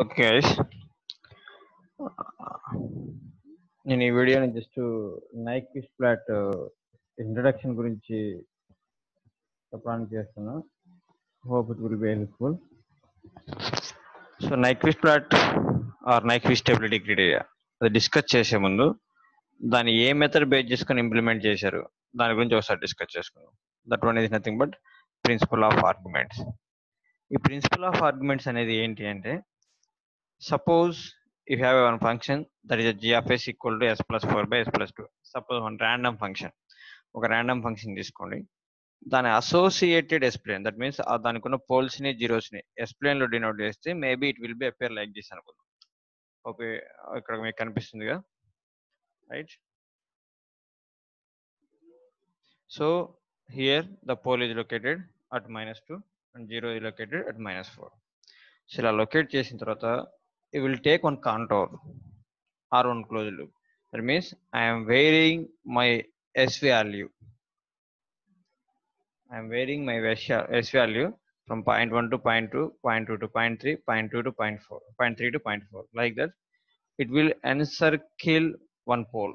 Okay guys, నేను ఈ వీడియోని జస్ట్ నైక్విస్ట్ ఫ్లాట్ ఇంట్రడక్షన్ గురించి చెప్పడానికి చేస్తున్నా. Hope it will be helpful. So Nyquist plot or Nyquist stability criteria అది డిస్కస్ చేసే ముందు దాన్ని ఏ మెథడ్ బేస్ చేసుకొని ఇంప్లిమెంట్ చేశారు దాని గురించి ఒకసారి డిస్కస్ చేసుకుందాం. That one is nothing but principle of arguments. ఈ ప్రిన్సిపల్ ఆఫ్ ఆర్గ్యుమెంట్స్ అనేది ఏంటి అంటే, suppose if you have one function that is a g of s equal to s plus 4 by s plus 2. Suppose one random function, ఒక random function తీసుకోండి, దాని associated S plane, that means దానికి ఉన్న poles ని zeros ని S plane లో denote చేస్తే maybe it will be appear like this అనుకుందాం. ఓకే, ఇక్కడ మీకు కనిపిస్తుందిగా, right? So here the pole is located at -2 and 0 is located at -4. So ఇలా లొకేట్ చేసిన తర్వాత it will take one contour or one closed loop. That means I am varying my s value. I am varying my s value from 0.1 to 0.2, 0.2 to 0.3, 0.2 to 0.4, 0.3 to 0.4. Like that, it will encircle one pole.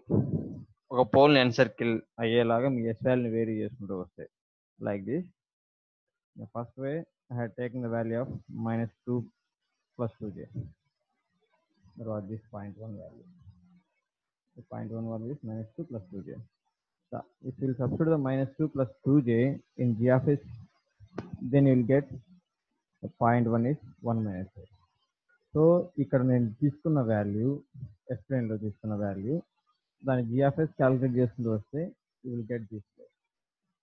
ఒక pole ని encircle అయ్యేలాగా me yes వాల్యూని vary చేసుకుంటూ వస్తాయి. Like this. The first way I had taken the value of -2 plus 2j. That was this 0.1 value. The 0.1 value is -2 plus 2j. So if you will substitute the -2 plus 2j in g of s, then you will get the 0.1 is 1 minus s. So ఇక్కడ నేను తీసుకున్న value, yes plane లో తీసుకున్న value, దాని g of s calculate చేసుకుంటూ వస్తే you will get this way.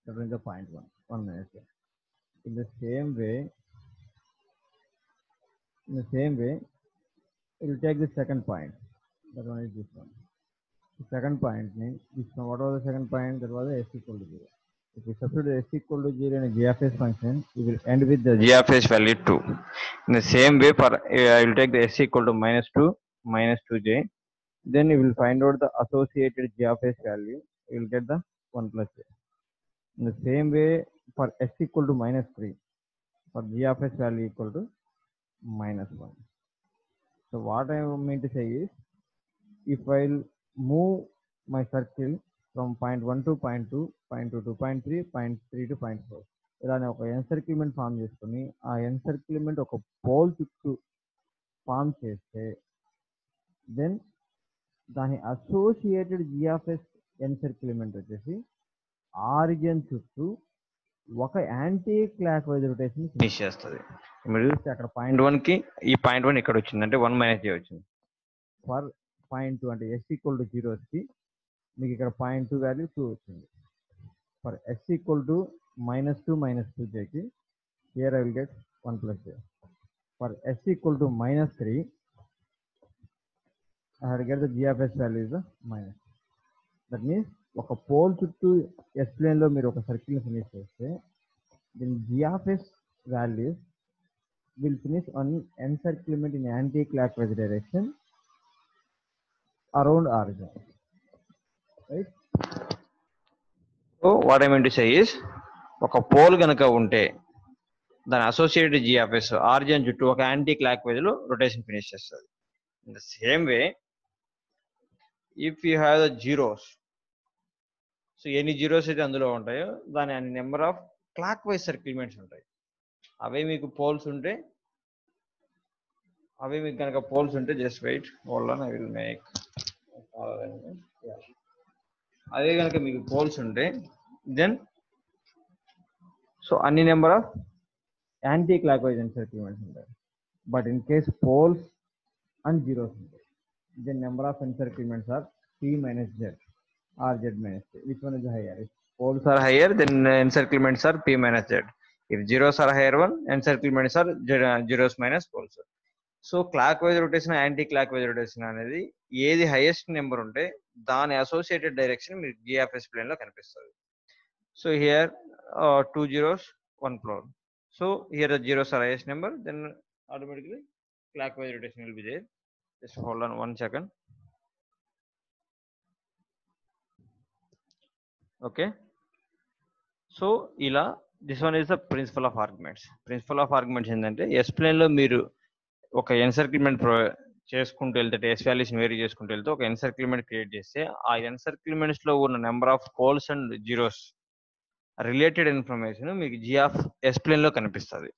That is the 0.1, 1 minus s. In the same way, you will take the second point. That one is this one. The second point name, what was the second point? That was s equal to 0. If you substitute s equal to 0 in a g of s function, you will end with the g of s value 2. In the same way, for you will take the s equal to -2, -2j. Then you will find out the associated g of s value. You will get the 1 plus j. In the same way, for s equal to -3, for g of s value equal to -1. So what I mean to say is, if I'll move my circle from 0.1 to 0.2, 0.2 to 0.3, 0.3 to 0.4, ఇలానే ఒక ఎన్సర్కిల్మెంట్ form చేసుకుని ఆ ఎన్సర్కిల్మెంట్ ఒక pole చుట్టూ form చేస్తే, then దాని associated G of yes ఎన్సర్కిల్మెంట్ వచ్చేసి origin చుట్టూ ఒక anti clock wise rotation finish చేస్తుంది. మీరు చూస్తే అక్కడ 0.1 కి ఈ 0.1 ఇక్కడ వచ్చింది అంటే 1 మైనస్ జే వచ్చింది. ఫర్ 0.2 అంటే ఎస్ ఈక్వల్ టు 0కి మీకు ఇక్కడ 0.2 వాల్యూ 2 వచ్చింది. ఫర్ ఎస్ ఈక్వల్ టు -2 -2jకి here I will get 1 plus j. For S equal to -3 I had to get the g of s value is minus. That means ఒక pole చుట్టూ yes plane లో మీరు ఒక circle finish చేస్తే, then g of s values will finish on encirclement in anti-clockwise direction around origin, right? So what I mean to say is, ఒక pole గనక ఉంటే దాని associated G of s origin చుట్టూ ఒక యాంటీ క్లాక్ వైజ్ లో rotation finish చేస్తుంది. In the same way, if you have the zeros, so ఎన్ని zeros అయితే అందులో ఉంటాయో దాని అన్ని number of clockwise encirclements ఉంటాయి. అవే మీకు పోల్స్ ఉంటే, కనుక పోల్స్ ఉంటే, just wait, hold on, I will make. అదే కనుక మీకు పోల్స్ ఉంటే, దెన్ సో అన్ని number of anti clock wise encirclements ఉంటాయి. But in case poles and zeros ఉంటాయి, then number of encirclements are p minus z or z minus k. Which one is higher? If poles are higher, then encirclements are p minus z. If zeros are higher one, encirclements are zeros minus poles. So clock wise rotation, anti clock wise rotation అనేది ఏది highest number ఉంటే దాని associated direction మీకు GFS plane లో కనిపిస్తుంది. So here 2 zeros 1 pole. So here the zeros are highest number, then automatically clockwise rotation will be there. Just hold on 1 second. Okay, so ఇలా this one is the principle of arguments. Principle of arguments ఏంటంటే, s plane లో మీరు ఒక ఎన్సర్కిల్మెంట్ చేసుకుంటూ వెళ్తే yes values vary చేసుకుంటూ వెళ్తే ఒక ఎన్సర్కిల్మెంట్ క్రియేట్ చేస్తే ఆ ఎన్సర్కిల్మెంట్స్ లో ఉన్న number of poles and zeros related information మీకు జీ ఆఫ్ ఎస్ ప్లేన్ లో కనిపిస్తుంది.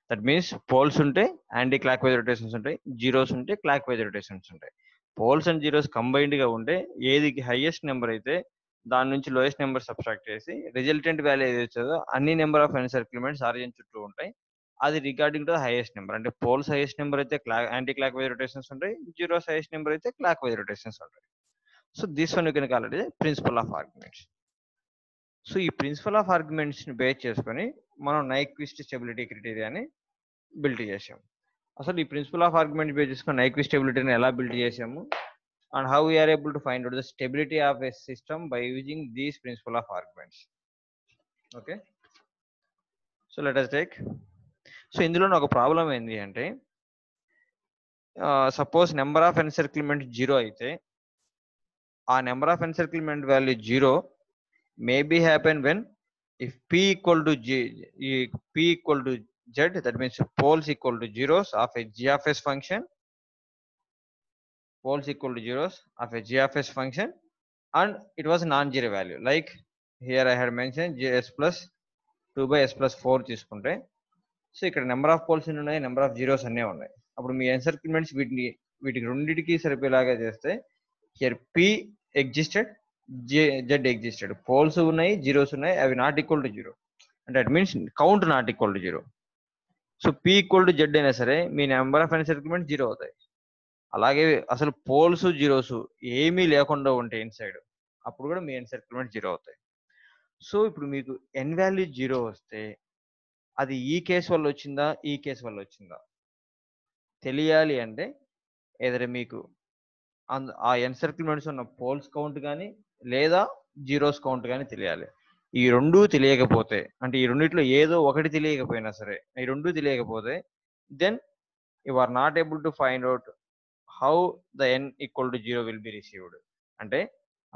దట్ మీన్స్ పోల్స్ ఉంటే యాంటీ క్లాక్ వైజ్ రొటేషన్స్ ఉంటాయి, జీరోస్ ఉంటే క్లాక్ వైజ్ రొటేషన్స్ ఉంటాయి. పోల్స్ అండ్ జీరోస్ కంబైన్డ్ గా ఉంటే ఏది హైయెస్ట్ నెంబర్ అయితే దాని నుంచి లోయెస్ట్ నెంబర్ సబ్స్ట్రాక్ట్ చేసి రిజల్టెంట్ వాల్యూ ఏది వచ్చేదో అన్ని నెంబర్ ఆఫ్ ఎన్సర్కిల్మెంట్స్ ఆరిజిన్ చుట్టూ ఉంటాయి. అది రిగార్డింగ్ టు హైయెస్ట్ నెంబర్. అంటే పోల్స్ హైయెస్ట్ నెంబర్ అయితే యాంటీ క్లాక్ వైజ్ రొటేషన్స్ ఉంటాయి, జీరోస్ హైయెస్ట్ నెంబర్ అయితే క్లాక్ వైజ్ రొటేషన్స్ ఉంటాయి. So this one you can call it principle of arguments. So ఈ principle of arguments ని base చేసుకొని మనం Nyquist stability క్రైటీరియాని బిల్డ్ చేసాం. అసలు ఈ ప్రిన్సిపల్ ఆఫ్ ఆర్గ్యుమెంట్ బేస్ చేసుకొని నైక్విస్ట్ స్టెబిలిటీని ఎలా బిల్డ్ చేసాము and how we are able to find out the stability of a system by using these principle of arguments. Okay, so let us take. So ఇందులో ఒక problem ఏంటి అంటే suppose number of ఎన్సర్కిల్మెంట్ 0 అయితే ఆ number of encirclement value 0 may be happen when if p equal to z, that means poles equal to zeros of a g of s function, poles equal to zeros of a g of s function, and it was non-zero value. Like here I had mentioned s plus 2 by s plus 4 తీసుకుంటే so ఇక్కడ number of poles ఉన్నాయి, number of zeros అన్నీ ఉన్నాయి. అప్పుడు మీ encirclements వీటికి రెండింటికి సరిపోయేలాగా చేస్తే here P existed, Z existed, poles ఉన్నాయి, జీరోస్ ఉన్నాయి, అవి నాట్ ఈక్వల్ టు జీరో. అంటే it means count not equal to zero. So P equal to Z అయినా సరే మీ నెంబర్ ఆఫ్ ఎన్సర్కిల్మెంట్ జీరో అవుతాయి. అలాగే అసలు పోల్స్ జీరోస్ ఏమీ లేకుండా ఉంటే ఇన్సైడ్ అప్పుడు కూడా మీ ఎన్సర్కిల్మెంట్ జీరో అవుతాయి. సో ఇప్పుడు మీకు ఎన్ వాల్యూ జీరో వస్తే అది ఈ కేసు వల్ల వచ్చిందా ఈ కేసు వల్ల వచ్చిందా తెలియాలి అంటే ఏదైనా మీకు ఆ ఎన్సర్కిల్మెంట్స్ ఉన్న పోల్స్ కౌంట్ కానీ లేదా జీరోస్ కౌంట్ కానీ తెలియాలి. ఈ రెండూ తెలియకపోతే అంటే ఈ రెండిట్లో ఏదో ఒకటి తెలియకపోయినా సరే ఈ రెండూ తెలియకపోతే then you are not able to find out how the N equal to zero will be received. అంటే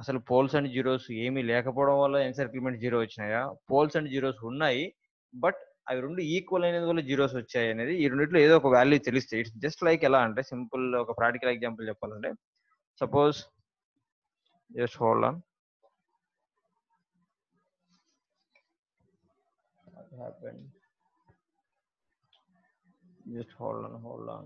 అసలు పోల్స్ అండ్ జీరోస్ ఏమీ లేకపోవడం వల్ల ఎన్సర్కిల్మెంట్ జీరో వచ్చినాయా, పోల్స్ అండ్ జీరోస్ ఉన్నాయి బట్ అవి రెండు ఈక్వల్ అయినది వల్ల జీరోస్ వచ్చాయి అనేది ఈ రెండిట్లో ఏదో ఒక వాల్యూ తెలిస్తే ఇట్స్ జస్ట్ లైక్ ఎలా అంటే సింపుల్ ఒక ప్రాక్టికల్ ఎగ్జాంపుల్ చెప్పాలంటే suppose just hold on, what happened, just hold on.